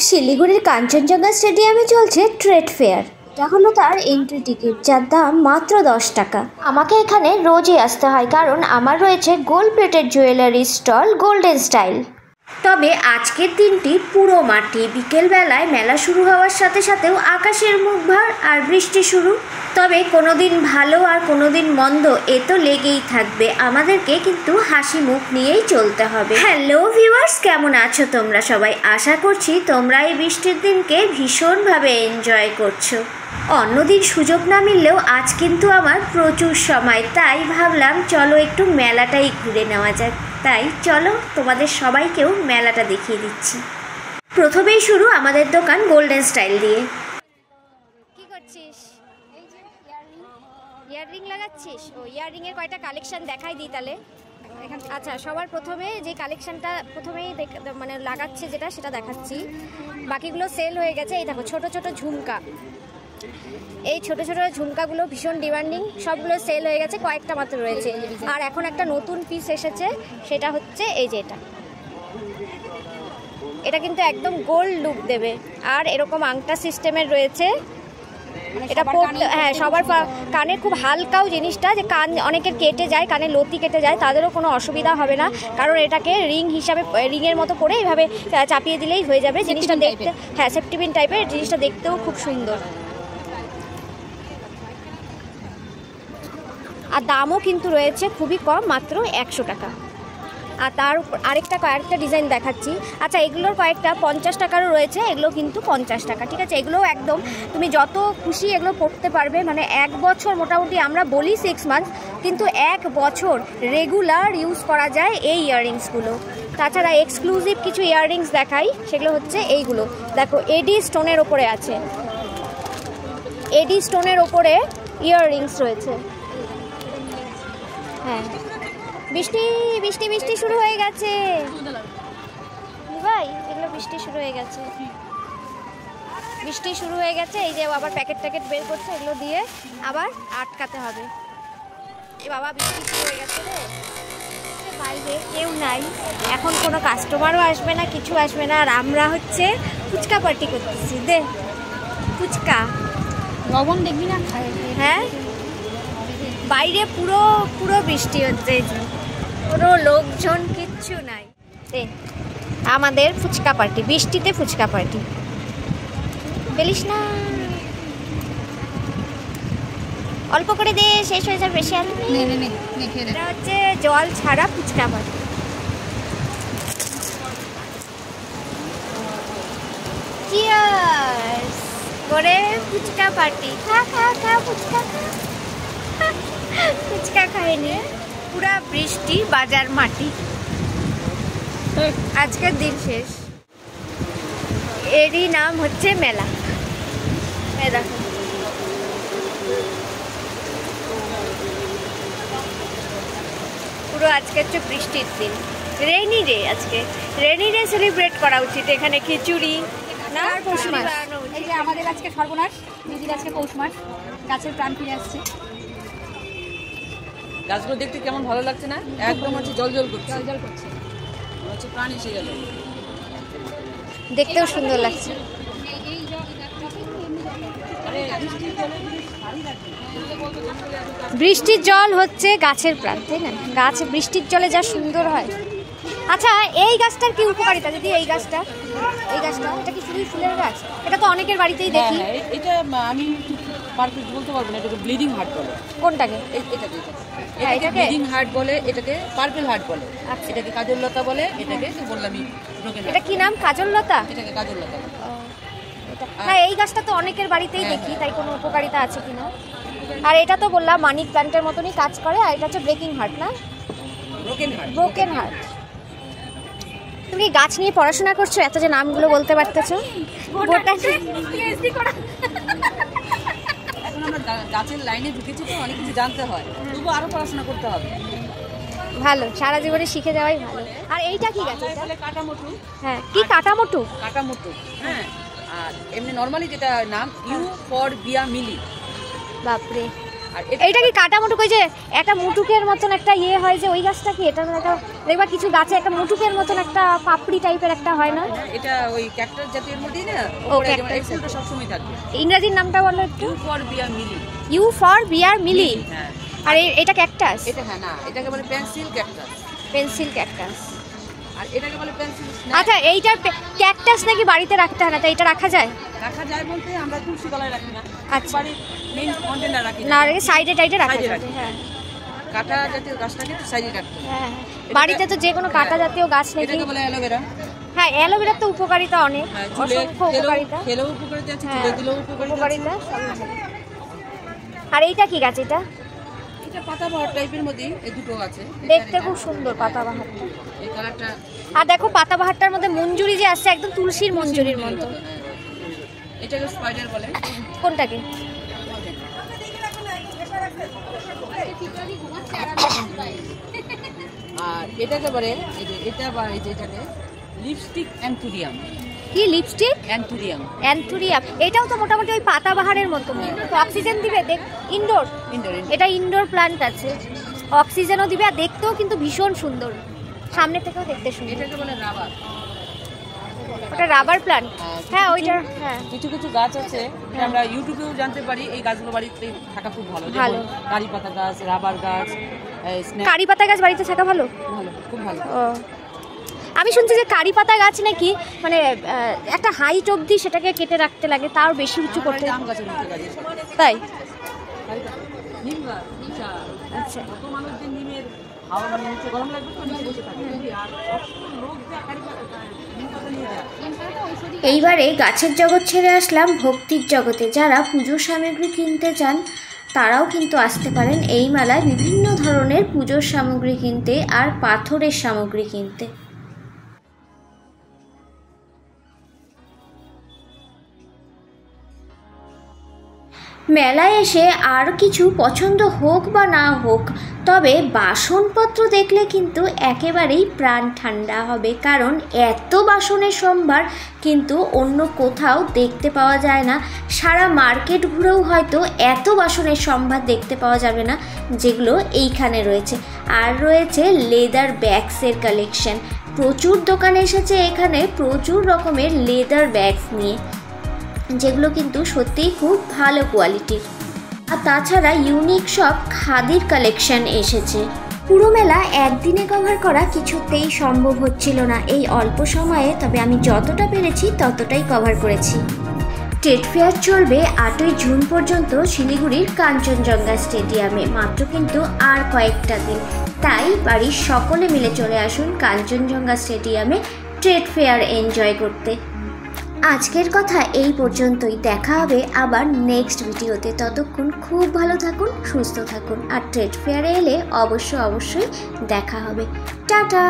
শিলিগুড়ির কাঞ্চনজঙ্ঘা স্টেডিয়ামে চলছে ট্রেড ফেয়ার। এটা হলো তার এন্ট্রি টিকিট, যার দাম মাত্র 10 টাকা। আমাকে এখানে রোজই আসতে হয়, কারণ আমার রয়েছে gold plated jewellery stall golden style. তবে আজকের দিনটি পুরো মাটি। বিকেলবেলায় মেলা শুরু হওয়ার সাথে সাথেও আকাশের মুখ ভার আর বৃষ্টি শুরু। তবে কোনো দিন ভালো আর কোনো দিন মন্দ, এ তো লেগেই থাকবে। আমাদেরকে কিন্তু হাসি মুখ নিয়েই চলতে হবে। হ্যালো ভিউয়ার্স, কেমন আছো তোমরা সবাই? আশা করছি তোমরা এই বৃষ্টির দিনকে ভীষণভাবে এনজয় করছো। অন্যদিন সুযোগ না মিললেও আজ কিন্তু আমার প্রচুর সময়, তাই ভাবলাম চলো একটু মেলাটাই ঘুরে নেওয়া যাক। তাই চলো তোমাদের সবাইকেও মেলাটা দেখিয়ে দিচ্ছি। প্রথমেই শুরু আমাদের দোকান গোল্ডেন স্টাইল দিয়ে। কি করছিস? ইয়াররিং লাগাচ্ছিস? ও, ইয়াররিং এর কয়টা কালেকশন দেখাই দিই তাহলে। আচ্ছা, সবার প্রথমে যে কালেকশনটা প্রথমেই মানে লাগাচ্ছে যেটা, সেটা দেখাচ্ছি। বাকিগুলো সেল হয়ে গেছে। এই দেখো ছোট ছোট ঝুমকা, এই ছোট ছোট ঝুমকাগুলো ভীষণ ডিমান্ডিং, সবগুলো সেল হয়ে গেছে, কয়েকটা মাত্র রয়েছে। আর এখন একটা নতুন পিস এসেছে, সেটা হচ্ছে এই যে এটা কিন্তু একদম গোল্ড লুক দেবে। আর এরকম আংটা সিস্টেমের রয়েছে। এটা পড়তে, হ্যাঁ, সবার কানে খুব হালকাও জিনিসটা, যে কান অনেকের কেটে যায়, কানে লতি কেটে যায়, তাদেরও কোনো অসুবিধা হবে না, কারণ এটাকে রিং হিসাবে, রিংয়ের মতো করে এইভাবে চাপিয়ে দিলেই হয়ে যাবে। জিনিসটা দেখতে, হ্যাঁ, সেফটি পিন টাইপের, জিনিসটা দেখতেও খুব সুন্দর। আর দামও কিন্তু রয়েছে খুবই কম, মাত্র 100 টাকা। আর তার উপর আরেকটা ডিজাইন দেখাচ্ছি। আচ্ছা, এগুলোর কয়েকটা 50 টাকারও রয়েছে, এগুলো কিন্তু 50 টাকা, ঠিক আছে? এগুলো একদম তুমি যত খুশি এগুলো পড়তে পারবে, মানে 1 বছর, মোটামুটি আমরা বলি 6 মান্থ, কিন্তু 1 বছর রেগুলার ইউজ করা যায় এই ইয়াররিংসগুলো। তাছাড়া এক্সক্লুসিভ কিছু ইয়াররিংস দেখাই, সেগুলো হচ্ছে এইগুলো। দেখো, এডি স্টোনের ওপরে আছে, এডি স্টোনের ওপরে ইয়াররিংস রয়েছে। হ্যাঁ, বৃষ্টি বৃষ্টি বৃষ্টি শুরু হয়ে গেছে ভাই, এগুলো বৃষ্টি শুরু হয়ে গেছে, বৃষ্টি শুরু হয়ে গেছে। এই যে আবার প্যাকেট বের করছে, এগুলো দিয়ে আবার আটকাতে হবে। এ বাবা, বৃষ্টি শুরু হয়ে গেছে রে। বাইরে কেউ নাই, এখন কোনো কাস্টমারও আসবে না, কিছু আসবে না। আর আমরা হচ্ছে ফুচকা পার্টি করতেছি। দে ফুচকা, লবণ দেখবি না? হ্যাঁ, বাইরে পুরো পুরো বৃষ্টি হচ্ছে, কোনো লোকজন কিচ্ছু নাই। আমাদের ফুচকা পার্টি, বৃষ্টিতে ফুচকা পার্টি। বলিস না, অল্প করে দে, শেষ হয়ে যাবে, বেশি আলু নেই। এটা হচ্ছে জল ছাড়া ফুচকা পার্টি। চিয়ার্স করে ফুচকা পার্টি। খা খা খা ফুচকা, ফুচকা খাইনি, পুরা বৃষ্টি, বাজার মাটি, আজকের দিন শেষ। এরই নাম হচ্ছে মেলা। দেখো, পুরো আজকে হচ্ছে বৃষ্টির দিন, রেইনি ডে। আজকে রেইনি ডে সেলিব্রেট করা উচিত। এখানে খিচুড়ি না, পৌষ মাস। এই যে আমাদের আজকে সর্বনাশ, দিদির আজকে পৌষ মাস, গাছের প্রাণ ফিরে আসছে। গাছগুলো দেখতে কেমন ভালো লাগছে না? একদম হচ্ছে জল জল করছে, জল জল করছে, হচ্ছে প্রাণ এসে গেল। দেখতেও সুন্দর লাগছে। বৃষ্টির জল হচ্ছে গাছের প্রাণ, তাই না? গাছ বৃষ্টির জলে যা সুন্দর হয়। আচ্ছা, এই গাছটার কি উপকারিতা দিদি? এই গাছটা এটা কি শুধুই ফুলের গাছ? এটা তো অনেকের বাড়িতেই দেখি। এটা আমি পারফেক্ট বলতে পারবো না, এটাকে ব্লিডিং হার্ট বলে। কোনটাকে? এটাকে ব্লিডিং হার্ট বলে, এটাকে পার্পল হার্ট বলে, এটাকে কাজললতা বলে, এটাকে বললামই ব্রোকেন। এটা কি নাম? কাজললতা? এটাকে কাজললতা। হ্যাঁ, এই গাছটা তো অনেকের বাড়িতেই দেখি, তাই কোনো উপকারিতা আছে কিনা। আর এটা তো বললাম মানি প্ল্যান্টের মতনই কাজ করে। আর এটা হচ্ছে ব্রেকিং হার্ট, না ব্রোকেন হার্ট। তুমি গাছ নিয়ে পড়াশোনা করছো, এত যে নামগুলো বলতে পারতেছো। এখন আমরা গাছের লাইনে ঢুকেছি তো, অনেক কিছু জানতে হয়, তবু আরো পড়াশোনা করতে হবে। ভালো, সারা জীবনে শিখে যাওয়াই ভালো। আর এইটা কি গাছ? কাটামোটু। হ্যাঁ, কি কাটামোটু? কাটামোটু, হ্যাঁ। আর এমনি নর্মালি যেটা নাম ইউ ফর বিয়া মিলি। বাপরে, আর এইটা কি কাটা মুটুক, ওই যে একটা মুটুকের মতন একটা ইয়ে হয় যে ওই গাছটা কি, এটা একটা দেখবা কিছু গাছে একটা মুটুকের মতন একটা পাপড়ি টাইপের একটা হয় না? এটা ওই ক্যাকটাস জাতীয় মধ্যেই না, ও ওপরে যেমন ক্যাকটাস এই ফুলটা সবসময় থাকবে। ইংরেজির নামটা বলো একটু। Euphorbia milii. Euphorbia milii. হ্যাঁ। আর এটা ক্যাকটাস? এটা হ্যাঁ না, এটাকে বলে পেন্সিল ক্যাকটাস। Pencil cactus. আর এটাকে বলে পেন্সিল স্নেক। আচ্ছা, এইটার ক্যাকটাস নাকি বাড়িতে রাখতে হয় না, তাই এটা রাখা যায়? রাখা যায় বলতে আমরা তুলসী তলায় রাখি না, আচ্ছা। বাড়ির মেইন কন্টেনার রাখি না, সাইডে টাইডে রাখা সাইডে যায়। রাখি। হ্যাঁ কাটা জাতীয় গাছটাকে তো সাইডে রাখতে হয়। হ্যাঁ, বাড়িতে তো যে কোনো কাটা জাতীয় গাছ নাকি। এটাকে বলে অ্যালোভেরা। হ্যাঁ, অ্যালোভেরার তো উপকারিতা অনেক, হ্যাঁ, চুলে অসংখ্য উপকারিতা। খেলেও উপকারিতা আছে, হ্যাঁ, চুলে দিলেও উপকারিতা আছে। উপকারিতা সবই ভালো। আর এইটা কি গাছ? এটা এটা পাতাবাহার টাইপের মধ্যে এই দুটো আছে। দেখতে খুব সুন্দর পাতাবাহারটা। এই কালারটা আর দেখো পাতাবাহারটার মধ্যে মঞ্জুরি যে আসছে, একদম তুলসীর মঞ্জুরির মতো। এটাকে স্পাইডার বলে। কোনটাকে? আর এটাকে বলে এই যে এটা বা এই যে এটাকে লিপস্টিক অ্যান্থুরিয়াম। কি লিপস্টিক? অ্যান্থুরিয়াম। অ্যান্থুরিয়াম। এটাও তো মোটামুটি ওই পাতাবাহারের মতো, তো অক্সিজেন দিবে। Indoor, indoor. এটা ইনডোর প্ল্যান্ট আছে, অক্সিজেনও দিবে আর দেখতেও কিন্তু ভীষণ সুন্দর, সামনে থেকেও দেখতে সুন্দর। এটাকে বলে রাবার। ওটা রাবার প্ল্যান্ট। হ্যাঁ ওইটা। হ্যাঁ, কিছু কিছু গাছ আছে এটা আমরা ইউটিউবেও জানতে পারি, এই গাছগুলো বাড়িতে থাকা খুব ভালো। ভালো। যেমন কারি পাতা গাছ, রাবার গাছ, স্নেক। কারি পাতা গাছ বাড়িতে থাকা ভালো। ভালো, খুব ভালো। ও, আমি শুনছি যে কারি পাতা গাছ নাকি মানে একটা হাইট অবধি সেটাকে কেটে রাখতে লাগে, তার বেশি উঁচু করতে। আম গাছের মধ্যে গাছ আছে। তাই? কারি পাতা, নিম গাছ, বিশাল। আচ্ছা। কত মানুষদের নিমের হাওয়া, মানে নিচে গরম লাগবে তো নিচে বসে থাকে। আর লোক যা কারি পাতা নিম পাতা নিয়ে যায়। এইবারে গাছের জগৎ ছেড়ে আসলাম ভক্তির জগতে। যারা পুজোর সামগ্রী কিনতে চান তারাও কিন্তু আসতে পারেন এই মেলায় বিভিন্ন ধরনের পুজোর সামগ্রী কিনতে আর পাথরের সামগ্রী কিনতে। মেলায় এসে আর কিছু পছন্দ হোক বা না হোক, তবে বাসনপত্র দেখলে কিন্তু একেবারেই প্রাণ ঠান্ডা হবে, কারণ এত বাসনের সম্ভার কিন্তু অন্য কোথাও দেখতে পাওয়া যায় না। সারা মার্কেট ঘুরেও হয়তো এত বাসনের সম্ভার দেখতে পাওয়া যাবে না যেগুলো এইখানে রয়েছে। আর রয়েছে লেদার ব্যাগসের কালেকশন, প্রচুর দোকান এসেছে এখানে প্রচুর রকমের লেদার ব্যাগস নিয়ে, যেগুলো কিন্তু সত্যিই খুব ভালো কোয়ালিটির। আর তাছাড়া ইউনিক সব খাদির কালেকশন এসেছে। পুরো মেলা একদিনে কভার করা কিছুতেই সম্ভব হচ্ছিল না এই অল্প সময়ে, তবে আমি যতটা পেরেছি ততটাই কভার করেছি। ট্রেড ফেয়ার চলবে 8ই জুন পর্যন্ত শিলিগুড়ির কাঞ্চনজঙ্ঘা স্টেডিয়ামে, মাত্র কিন্তু আর কয়েকটা দিন। তাই বাড়ির সকলে মিলে চলে আসুন কাঞ্চনজঙ্ঘা স্টেডিয়ামে ট্রেড ফেয়ার এনজয় করতে। আজকের কথা এই পর্যন্তই, দেখা হবে আবার নেক্সট ভিডিওতে। ততক্ষণ খুব ভালো থাকুন, সুস্থ থাকুন, আর ট্রেড ফেয়ারে এলে অবশ্যই দেখা হবে। টাটা।